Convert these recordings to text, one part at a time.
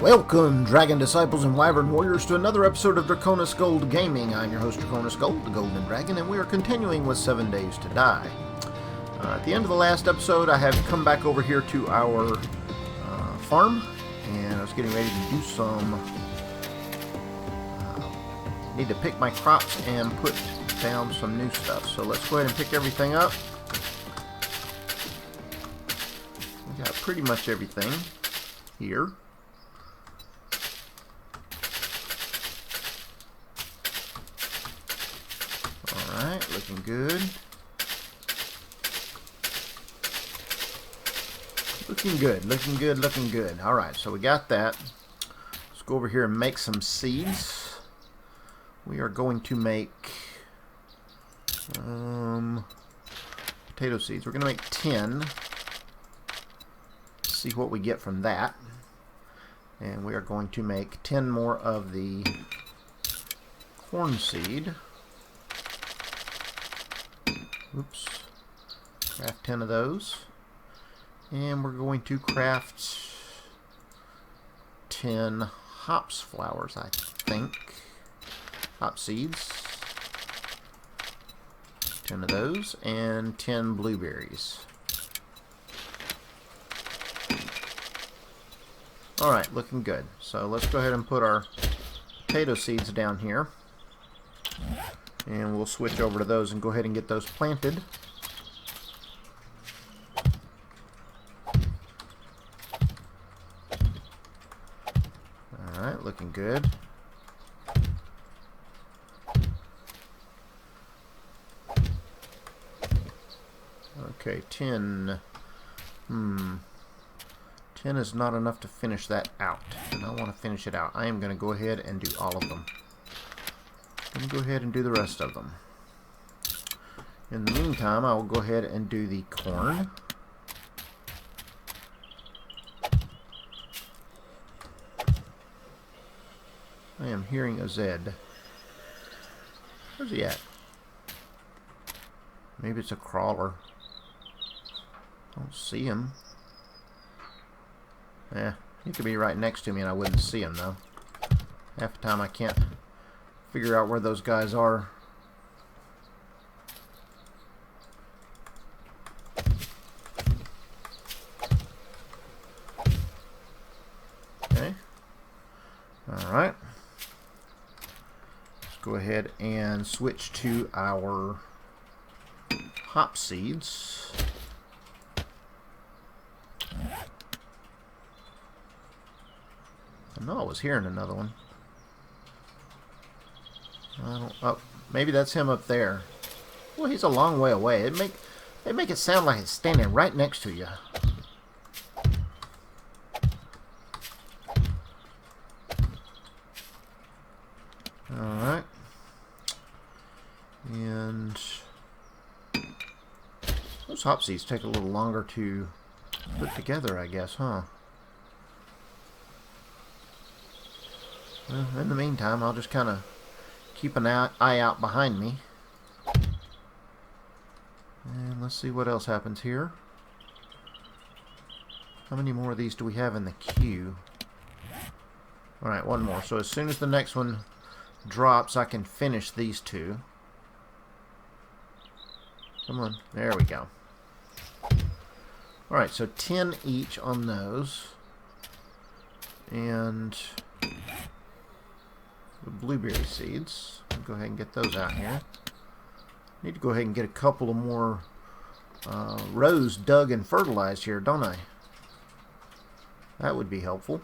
Welcome, Dragon Disciples and Wyvern Warriors, to another episode of Draconis Gold Gaming. I'm your host, Draconis Gold, the Golden Dragon, and we are continuing with 7 Days to Die. At the end of the last episode, I have come back over here to our farm, and I was getting ready to do some... need to pick my crops and put down some new stuff. So let's go ahead and pick everything up. We got pretty much everything here. Alright, looking good. Looking good, looking good, looking good. Alright, so we got that. Let's go over here and make some seeds. We are going to make potato seeds. We're going to make 10. See what we get from that. And we are going to make 10 more of the corn seed. Oops. Craft 10 of those. And we're going to craft 10 hops flowers, I think. Hop seeds. 10 of those. And 10 blueberries. Alright, looking good. So let's go ahead and put our potato seeds down here. And we'll switch over to those and go ahead and get those planted. Alright, looking good. Okay, 10. 10 is not enough to finish that out. And I want to finish it out. I am going to go ahead and do all of them. I'm going to go ahead and do the rest of them. In the meantime, I will go ahead and do the corn. I am hearing a Zed. Where's he at? Maybe it's a crawler. Don't see him. Yeah, he could be right next to me and I wouldn't see him though. Half the time I can't figure out where those guys are. Okay. Alright. Let's go ahead and switch to our hop seeds. I know I was hearing another one. Oh, maybe that's him up there. Well, he's a long way away. They make it sound like it's standing right next to you. Alright. And those hop seeds take a little longer to put together, I guess, huh? Well, in the meantime, I'll just kind of keep an eye out behind me. And let's see what else happens here. How many more of these do we have in the queue? Alright, one more. So as soon as the next one drops, I can finish these two. Come on. There we go. Alright, so 10 each on those. And the blueberry seeds. I'll go ahead and get those out here. Need to go ahead and get a couple of more rows dug and fertilized here, don't I? That would be helpful.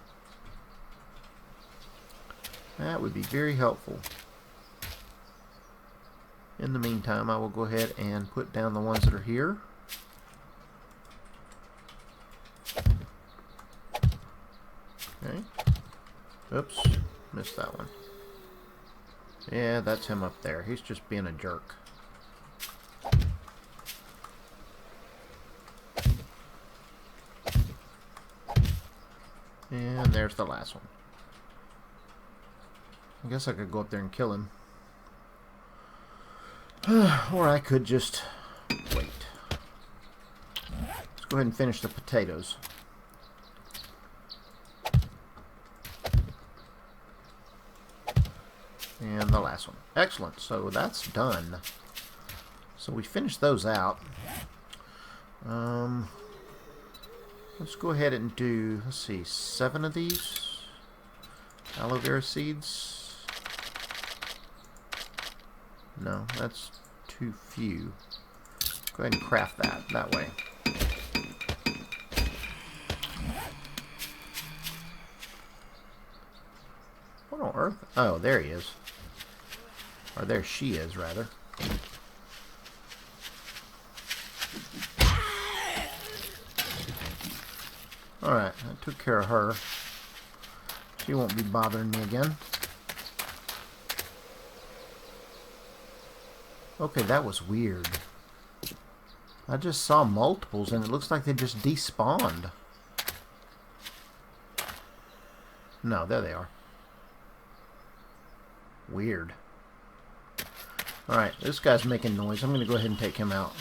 That would be very helpful. In the meantime, I will go ahead and put down the ones that are here. Okay. Oops, missed that one. Yeah, that's him up there. He's just being a jerk. And there's the last one. I guess I could go up there and kill him. Or I could just wait. Let's go ahead and finish the potatoes. And the last one. Excellent. So that's done. So we finished those out. Let's go ahead and do, let's see, 7 of these aloe vera seeds. No, that's too few. Go ahead and craft that way. What on earth? Oh, there he is. Or there she is, rather. Alright, I took care of her. She won't be bothering me again. Okay, that was weird. I just saw multiples and it looks like they just despawned. No, there they are. Weird. Alright, this guy's making noise. I'm going to go ahead and take him out.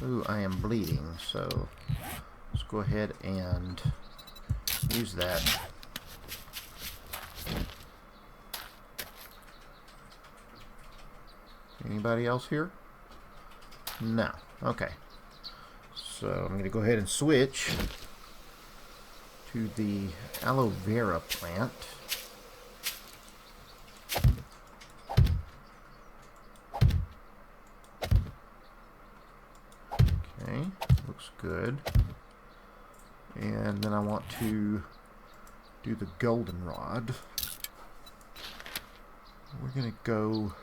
Ooh, I am bleeding, so let's go ahead and use that. Anybody else here? No. Okay. So I'm going to go ahead and switch to the aloe vera plant. Okay, looks good. And then I want to do the goldenrod. We're going to go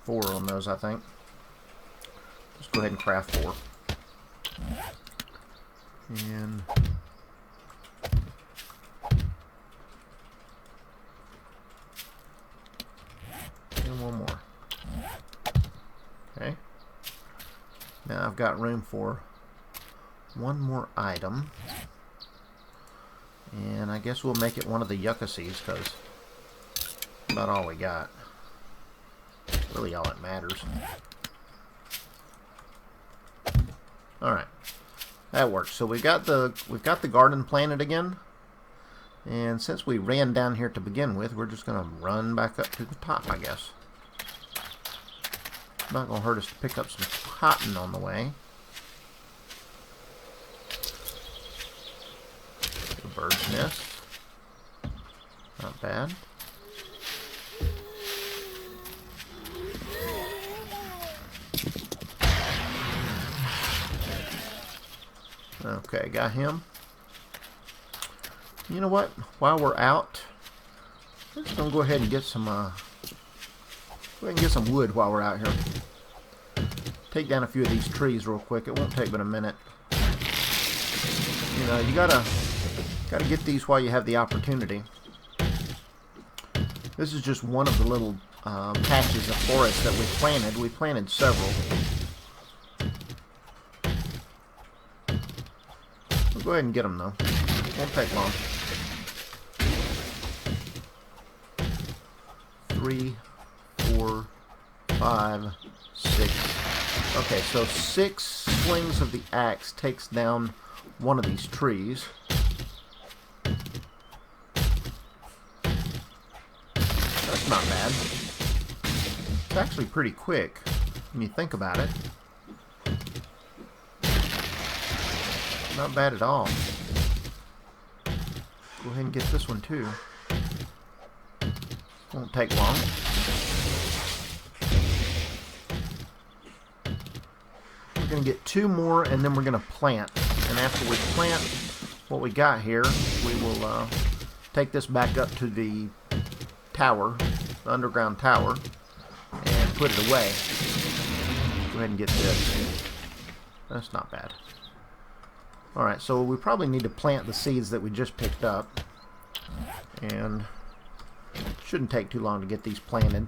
4 on those, I think. Let's go ahead and craft 4. And one more. Okay. Now I've got room for one more item. And I guess we'll make it one of the yucca seeds, because about all we got. Really all that matters. Alright. That works. So we've got the garden planted again. And since we ran down here to begin with, we're just gonna run back up to the top, I guess. Not gonna hurt us to pick up some cotton on the way. The bird's nest. Not bad. Okay, got him. You know what? While we're out, we're just gonna go ahead and get some wood while we're out here. Take down a few of these trees real quick. It won't take but a minute. You know, you gotta get these while you have the opportunity. This is just one of the little patches of forest that we planted. We planted several. We'll go ahead and get them though. Won't take long. 3, 4, 5, 6. Okay, so 6 swings of the axe takes down one of these trees. That's not bad. It's actually pretty quick when you think about it. Not bad at all. Go ahead and get this one too. Won't take long. We're going to get 2 more and then we're going to plant. And after we plant what we got here, we will take this back up to the tower, the underground tower, and put it away. Go ahead and get this. That's not bad. Alright, so we probably need to plant the seeds that we just picked up. And it shouldn't take too long to get these planted.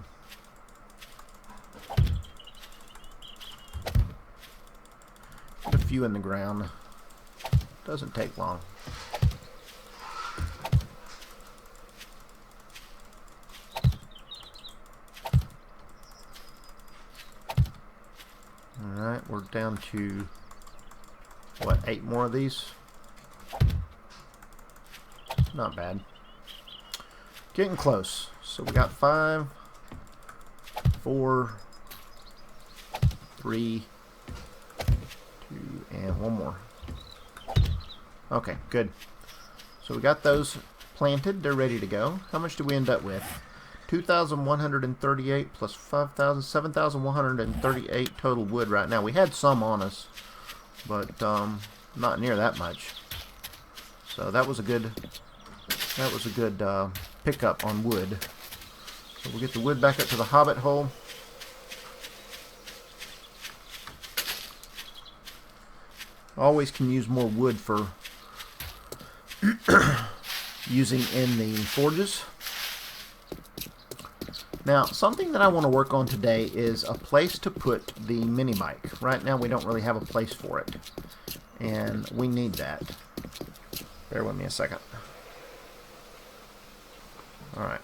Put a few in the ground. Doesn't take long. Alright, we're down to, what, 8 more of these? Not bad. Getting close. So we got 5, 4, 3, 2, and 1 more. Okay, good. So we got those planted. They're ready to go. How much do we end up with? 2,138 plus 5,000, 7,138 total wood right now. We had some on us, but not near that much. So that was a good pickup on wood. So we'll get the wood back up to the hobbit hole. Always can use more wood for using in the forges. Now, something that I want to work on today is a place to put the mini bike. Right now we don't really have a place for it, and we need that. Bear with me a second. Alright.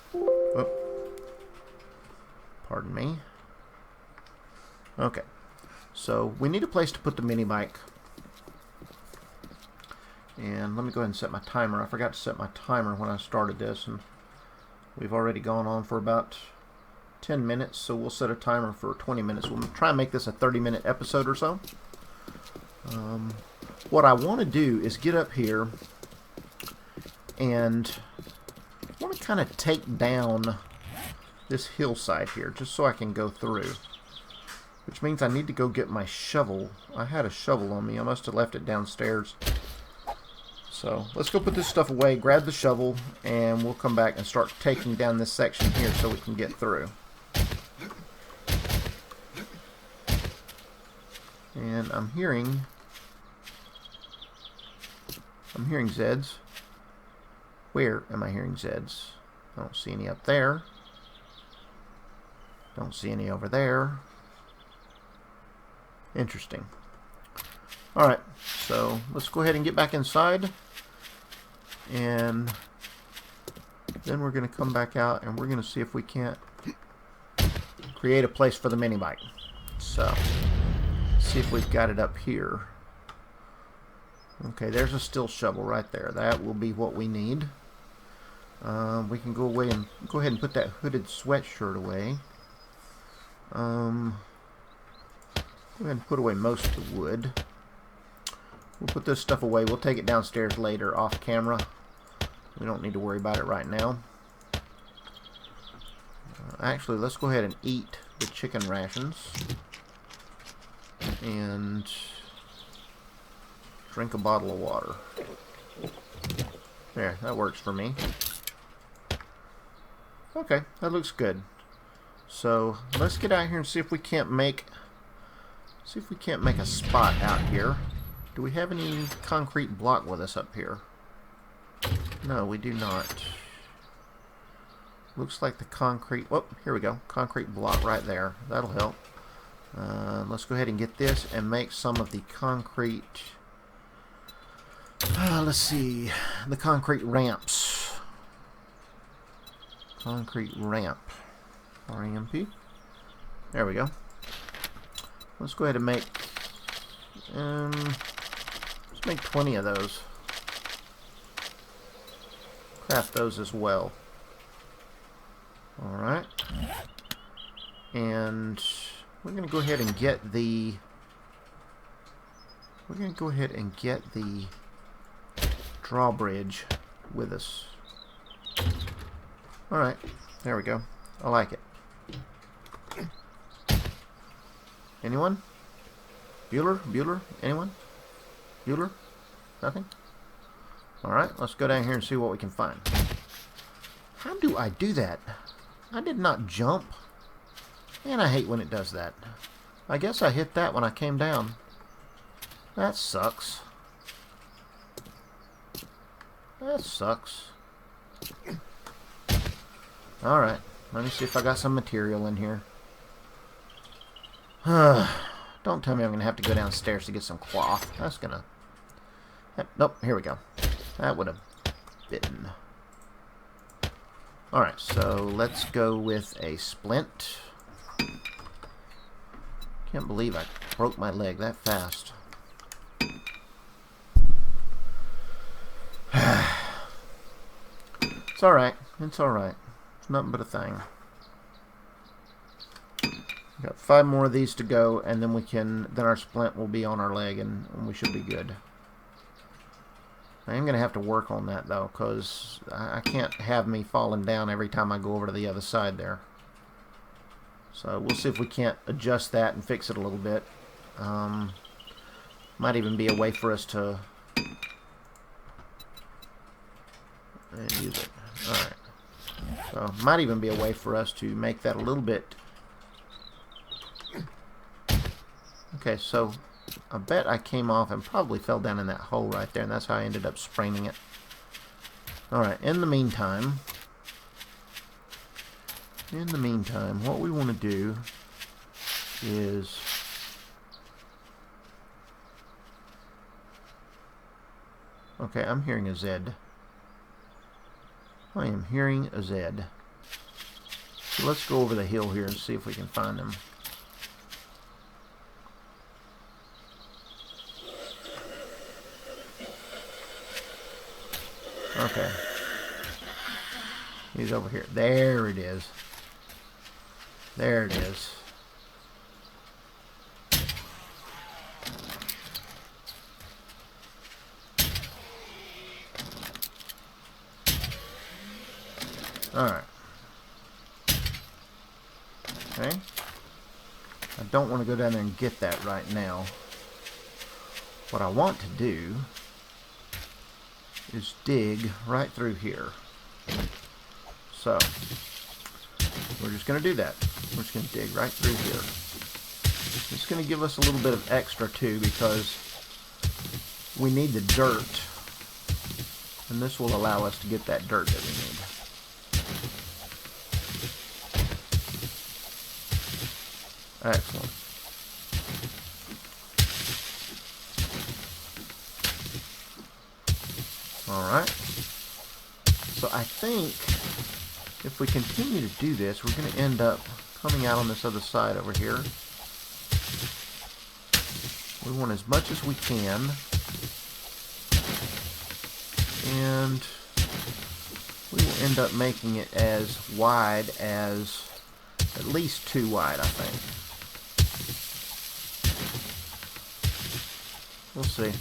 Pardon me. Okay. So, we need a place to put the mini bike. And let me go ahead and set my timer. I forgot to set my timer when I started this, and we've already gone on for about 10 minutes, so we'll set a timer for 20 minutes. We'll try and make this a 30-minute episode or so. What I want to do is get up here and I want to kind of take down this hillside here just so I can go through, which means I need to go get my shovel. I had a shovel on me. I must have left it downstairs. So let's go put this stuff away, grab the shovel, and we'll come back and start taking down this section here so we can get through. And I'm hearing Zeds. Where am I hearing Zeds? I don't see any up there. Don't see any over there. Interesting. Alright, so let's go ahead and get back inside. And then we're going to come back out and we're going to see if we can't create a place for the mini bike. So, see if we've got it up here. Okay, there's a steel shovel right there. That will be what we need. We can go away and go ahead and put that hooded sweatshirt away. Go ahead and put away most of the wood. We'll put this stuff away. We'll take it downstairs later off camera. We don't need to worry about it right now. Actually, let's go ahead and eat the chicken rations. And drink a bottle of water. There, that works for me. Okay, that looks good. So let's get out here and see if we can't make a spot out here. Do we have any concrete block with us up here? No, we do not. Looks like the concrete... Oh, here we go. Concrete block right there. That'll help. Let's go ahead and get this and make some of the concrete... let's see. The concrete ramps. Concrete ramp. RAMP. There we go. Let's go ahead and make... let's make 20 of those. Craft those as well. Alright. And we're going to go ahead and get the... We're going to go ahead and get the drawbridge with us. Alright. There we go. I like it. Anyone? Bueller? Bueller? Anyone? Bueller? Nothing? Alright, let's go down here and see what we can find. How do I do that? I did not jump. Man, I hate when it does that. I guess I hit that when I came down. That sucks. That sucks. Alright, let me see if I got some material in here. Don't tell me I'm going to have to go downstairs to get some cloth. That's going to... Nope, here we go. That would have bitten. Alright, so let's go with a splint. Can't believe I broke my leg that fast. It's alright. It's alright. It's nothing but a thing. Got 5 more of these to go, and then then our splint will be on our leg, and we should be good. I am going to have to work on that, though, because I can't have me falling down every time I go over to the other side there. So we'll see if we can't adjust that and fix it a little bit. Might even be a way for us to use it. Alright. So might even be a way for us to make that a little bit. Okay, so I bet I came off and probably fell down in that hole right there, and that's how I ended up spraining it. Alright, in the meantime, what we want to do is okay, I'm hearing a Z. I am hearing a Z. So let's go over the hill here and see if we can find him. Okay. He's over here. There it is. There it is. Alright. Okay. I don't want to go down there and get that right now. What I want to do is dig right through here. So, we're just going to do that. We're just going to dig right through here. It's going to give us a little bit of extra too, because we need the dirt, and this will allow us to get that dirt that we need. Excellent. Alright. So I think if we continue to do this, we're going to end up coming out on this other side over here. We want as much as we can. And we will end up making it as wide as, at least 2 wide, I think. We'll see.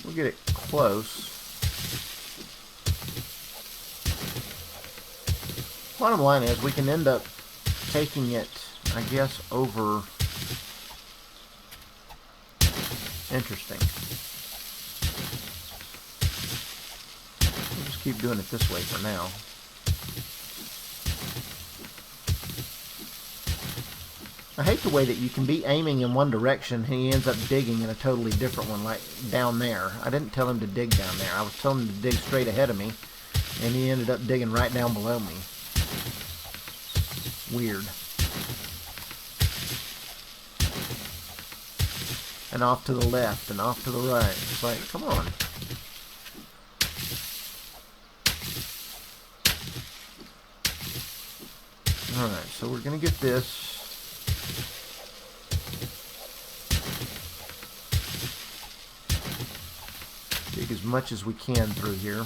We'll get it close. Bottom line is we can end up taking it, I guess, over. Interesting. We'll just keep doing it this way for now. I hate the way that you can be aiming in one direction and he ends up digging in a totally different one, like down there. I didn't tell him to dig down there. I was telling him to dig straight ahead of me, and he ended up digging right down below me. Weird. And off to the left and off to the right. It's like, come on. Alright, so we're going to get this. Dig as much as we can through here.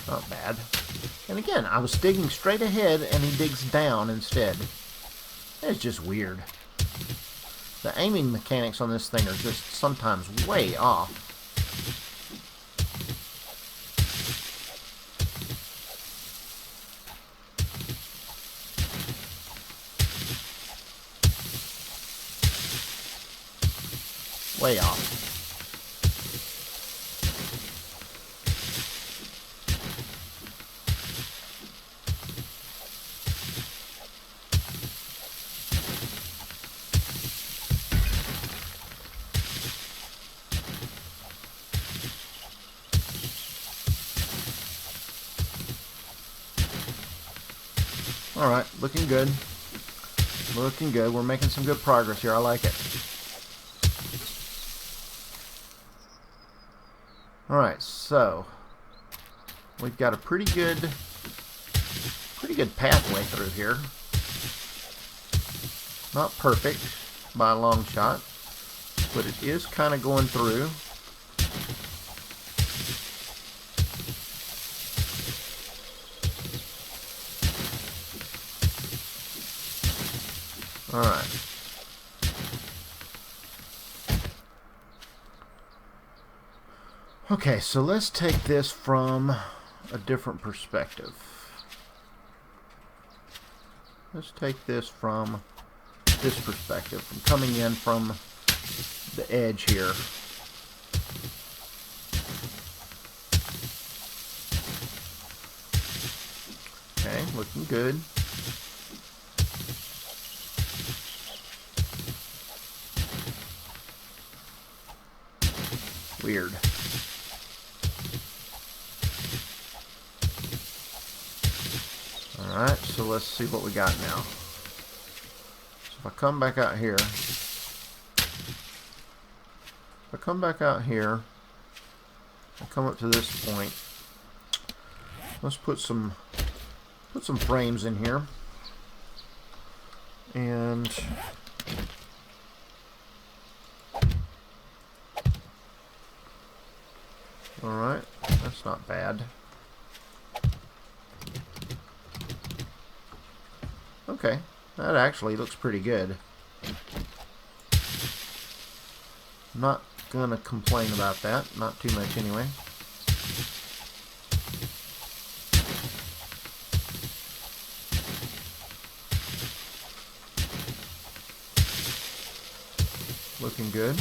Not bad. And again, I was digging straight ahead and he digs down instead. It's just weird. The aiming mechanics on this thing are just sometimes way off. Way off. Alright, looking good. Looking good. We're making some good progress here. I like it. Alright, so we've got a pretty good pathway through here. Not perfect by a long shot, but it is kind of going through. Alright. Okay, so let's take this from a different perspective. Let's take this from this perspective, from coming in from the edge here. Okay, looking good. Weird. Alright, so let's see what we got now. So if I come back out here, I come up to this point. Let's put some frames in here. And alright, that's not bad. Okay, that actually looks pretty good. I'm not gonna complain about that, not too much anyway. Looking good.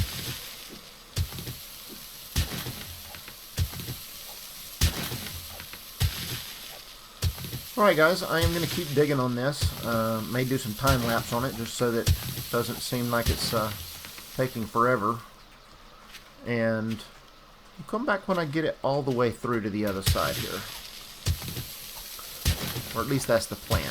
Alright guys, I am going to keep digging on this. May do some time lapse on it just so that it doesn't seem like it's taking forever. And I'll come back when I get it all the way through to the other side here. Or at least that's the plan.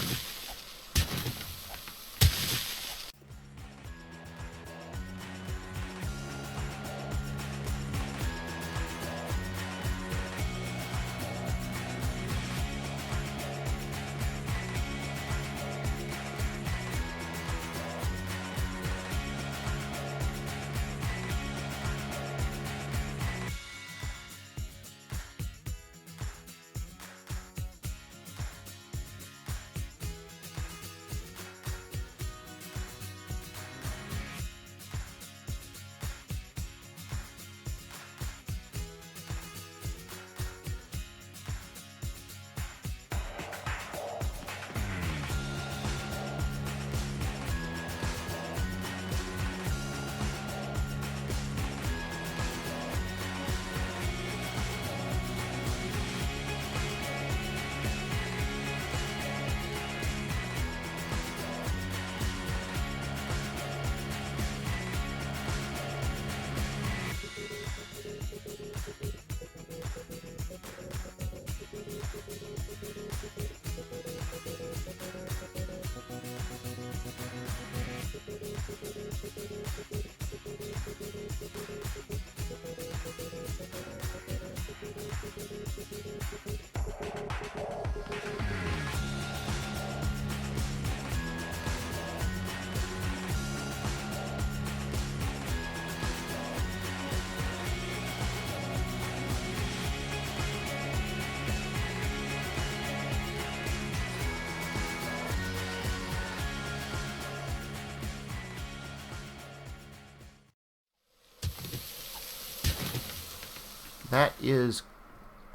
That is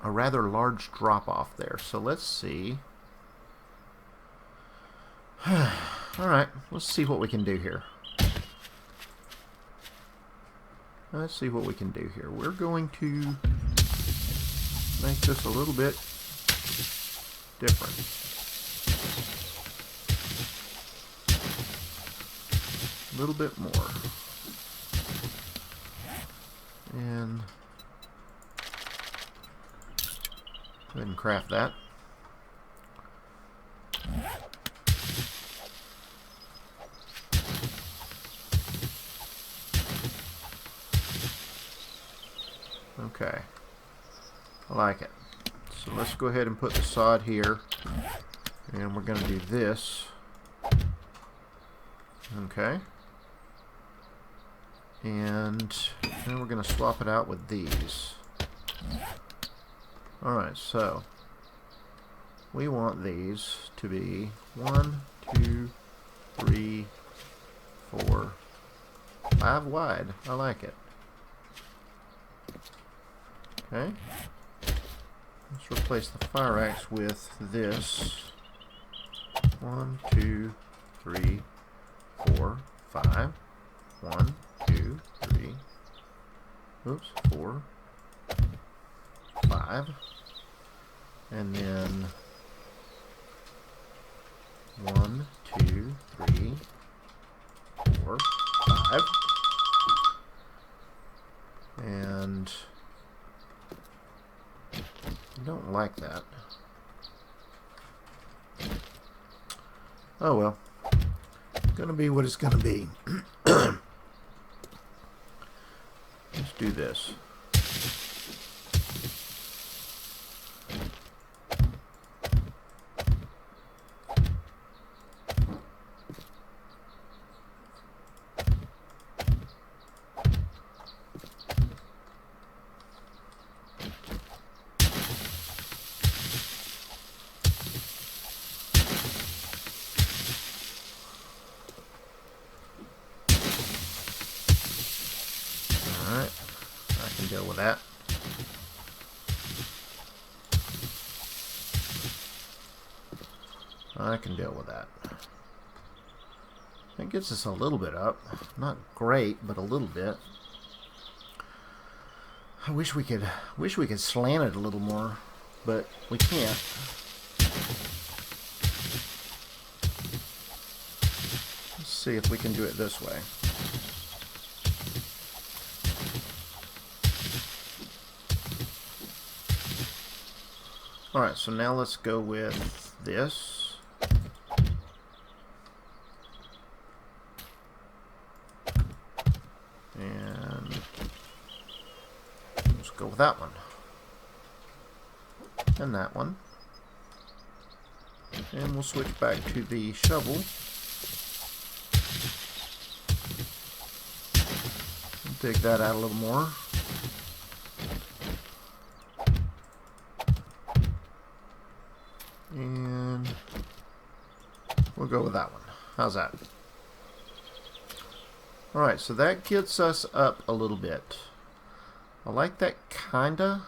a rather large drop off there. So let's see. Alright, let's see what we can do here. Let's see what we can do here. We're going to make this a little bit different. A little bit more. And go ahead and craft that. Okay. I like it. So let's go ahead and put the sod here. And we're going to do this. Okay. And then we're going to swap it out with these. Alright, so we want these to be 1, 2, 3, 4, 5 wide. I like it. Okay. Let's replace the fire axe with this. 1, 2, 3, 4, 5. 1, 2, 3. Oops, 4, 5. And then 1, 2, 3, 4, 5. And I don't like that. Oh well. Gonna be what it's gonna be. Let's do this. Alright, I can deal with that. I can deal with that. That gets us a little bit up. Not great, but a little bit. I wish we could slant it a little more, but we can't. Let's see if we can do it this way. Alright, so now let's go with this. And let's go with that one. And that one. And we'll switch back to the shovel. Dig that out a little more. And we'll go with that one. How's that? Alright, so that gets us up a little bit. I like that kinda.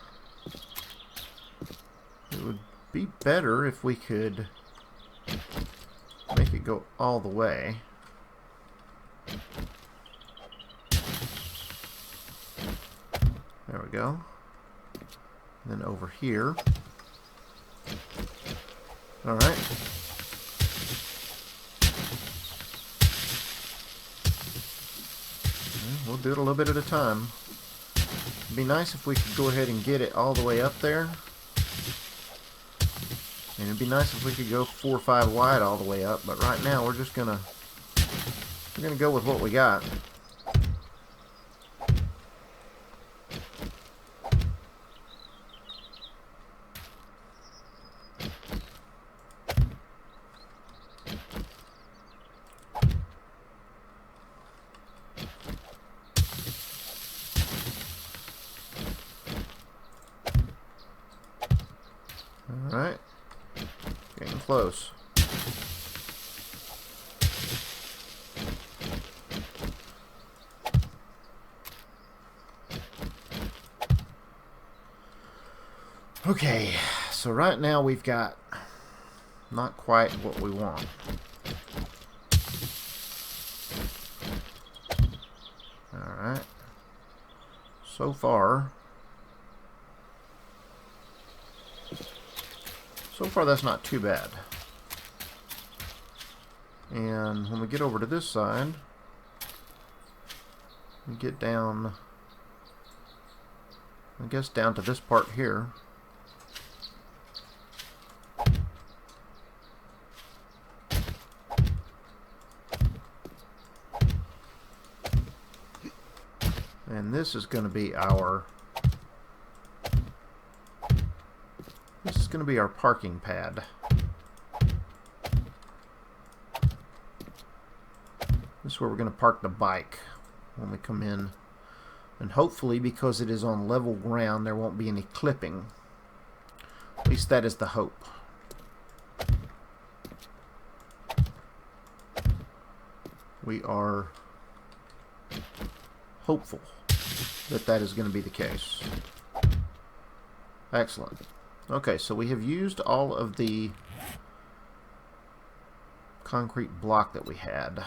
It would be better if we could make it go all the way. There we go. And then over here. Alright. We'll do it a little bit at a time. It'd be nice if we could go ahead and get it all the way up there. And it'd be nice if we could go 4 or 5 wide all the way up, but right now we're just gonna go with what we got. Alright, getting close. Okay, so right now we've got not quite what we want. Alright, so far that's not too bad. And when we get over to this side, we get down, I guess down to this part here. And this is going to be our This is going to be our parking pad. This is where we're going to park the bike when we come in. And hopefully, because it is on level ground, there won't be any clipping. At least that is the hope. We are hopeful that that is going to be the case. Excellent. Okay, so we have used all of the concrete block that we had.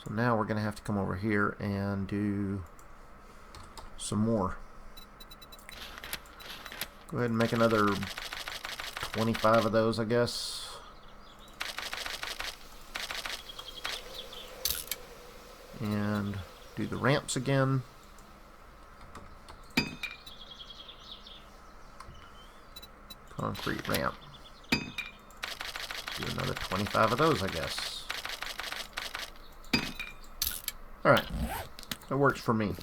So now we're going to have to come over here and do some more. Go ahead and make another 25 of those, I guess. And do the ramps again. Concrete ramp. Do another 25 of those, I guess. Alright, that works for me.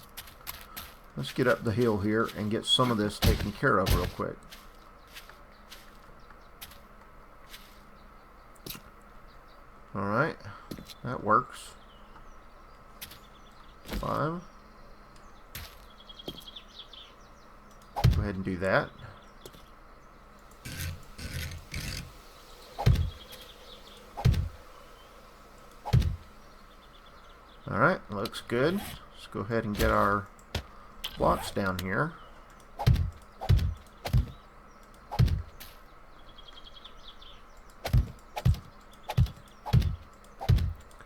Let's get up the hill here and get some of this taken care of real quick. Alright, that works. 5. Go ahead and do that. Alright, looks good. Let's go ahead and get our blocks down here.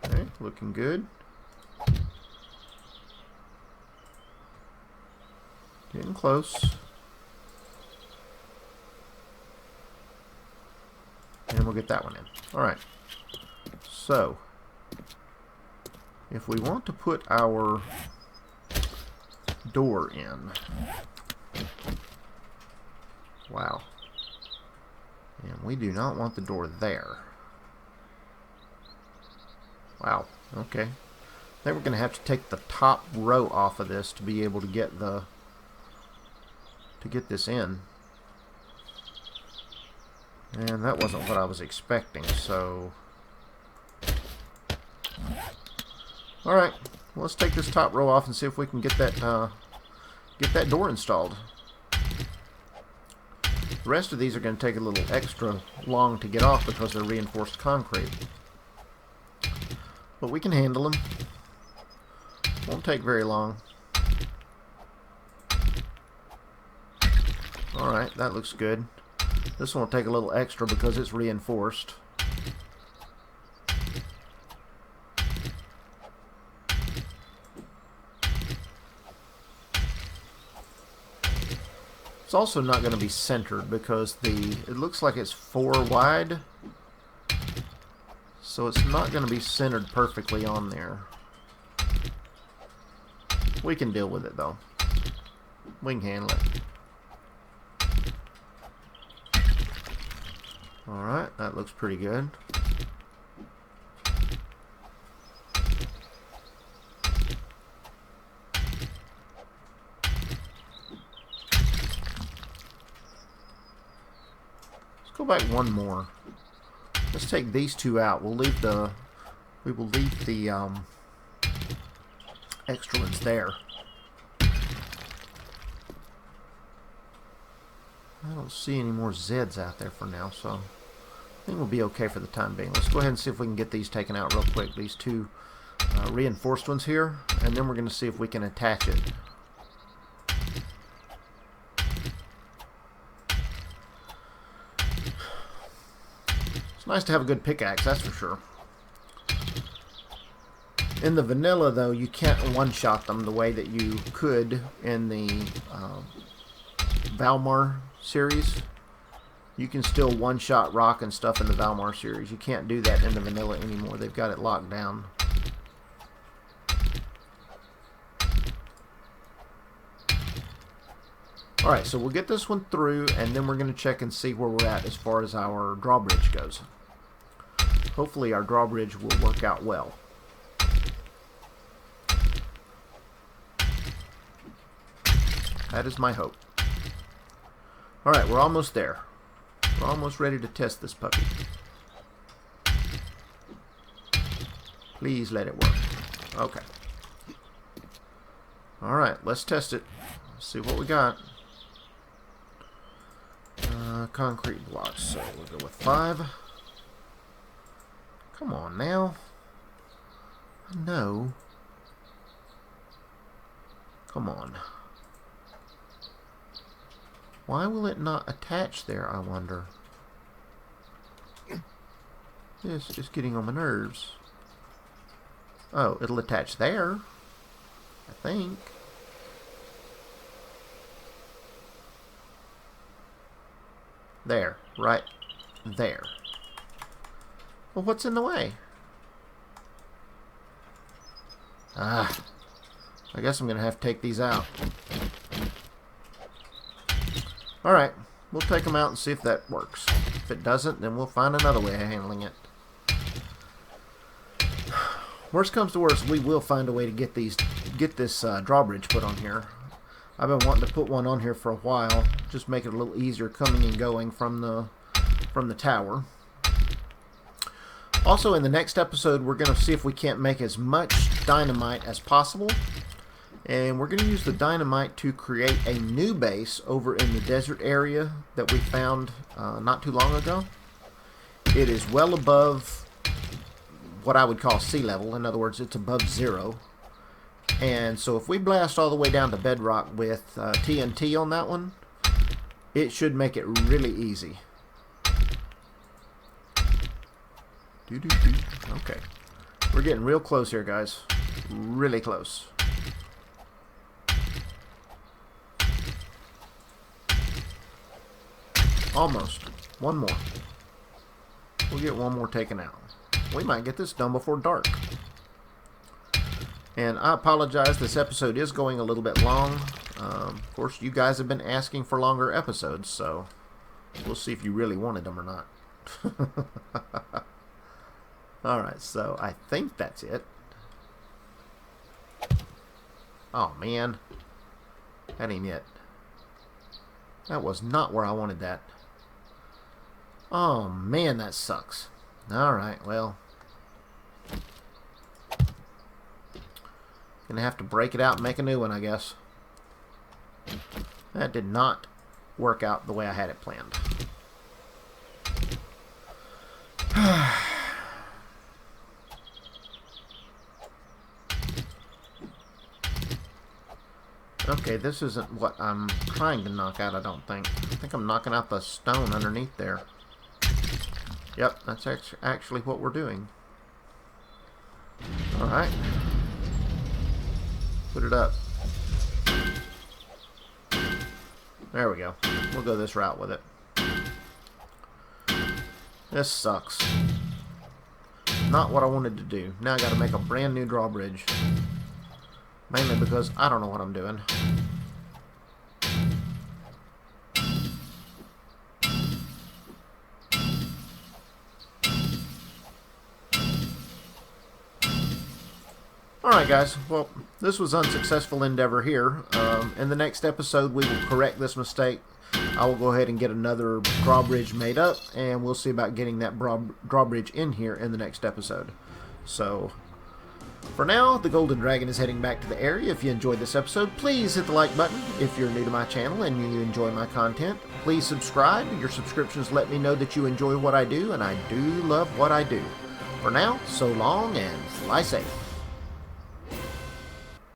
Okay, looking good. Getting close. And we'll get that one in. Alright. So, if we want to put our door in, wow, and we do not want the door there. Wow, okay. I think we're going to have to take the top row off of this to be able to get this in. And that wasn't what I was expecting, so alright, well, let's take this top row off and see if we can get that door installed. The rest of these are going to take a little extra long to get off because they're reinforced concrete. But we can handle them. Won't take very long. Alright, that looks good. This one will take a little extra because it's reinforced. It's also not going to be centered because it looks like it's 4 wide. So it's not going to be centered perfectly on there. We can deal with it though. We can handle it. Alright, that looks pretty good. Let's go back one more. Let's take these two out. We will leave the extra ones there. I don't see any more Zs out there for now, so I think we'll be okay for the time being. Let's go ahead and see if we can get these taken out real quick. These two reinforced ones here, and then we're going to see if we can attach it. It's nice to have a good pickaxe, that's for sure. In the vanilla, though, you can't one-shot them the way that you could in the Valmar series. You can still one-shot rock and stuff in the Valmar series. You can't do that in the vanilla anymore. They've got it locked down. Alright, so we'll get this one through, and then we're going to check and see where we're at as far as our drawbridge goes. Hopefully our drawbridge will work out well. That is my hope. Alright, we're almost there. We're almost ready to test this puppy. Please let it work. Okay. Alright, let's test it. Let's see what we got. Concrete blocks. So we'll go with 5. Come on now. No. Come on. Why will it not attach there, I wonder? This is getting on my nerves. Oh, it'll attach there, I think. There, right there. Well, what's in the way? Ah, I guess I'm going to have to take these out. Alright, we'll take them out and see if that works. If it doesn't, then we'll find another way of handling it. Worst comes to worst, we will find a way to get this drawbridge put on here. I've been wanting to put one on here for a while, just make it a little easier coming and going from the tower. Also, in the next episode, we're going to see if we can't make as much dynamite as possible. And we're going to use the dynamite to create a new base over in the desert area that we found not too long ago. It is well above what I would call sea level. In other words, it's above 0. And so if we blast all the way down to bedrock with TNT on that one, it should make it really easy. Okay. We're getting real close here, guys. Really close. Almost. One more. We'll get one more taken out. We might get this done before dark. And I apologize, this episode is going a little bit long. Of course, you guys have been asking for longer episodes, so we'll see if you really wanted them or not. Alright, so I think that's it. Oh, man. That ain't it. That was not where I wanted that. Oh, man, that sucks. Alright, well. Gonna have to break it out and make a new one, I guess. That did not work out the way I had it planned. Okay, this isn't what I'm trying to knock out, I don't think. I think I'm knocking out the stone underneath there. Yep, that's actually what we're doing. Alright. Put it up. There we go. We'll go this route with it. This sucks. Not what I wanted to do. Now I gotta make a brand new drawbridge. Mainly because I don't know what I'm doing. Alright guys, well, this was unsuccessful endeavor here. In the next episode we will correct this mistake. I will go ahead and get another drawbridge made up, and we'll see about getting that drawbridge in here in the next episode. So, for now, the Golden Dragon is heading back to the area. If you enjoyed this episode, please hit the like button. If you're new to my channel and you enjoy my content, please subscribe. Your subscriptions let me know that you enjoy what I do, and I do love what I do. For now, so long and fly safe.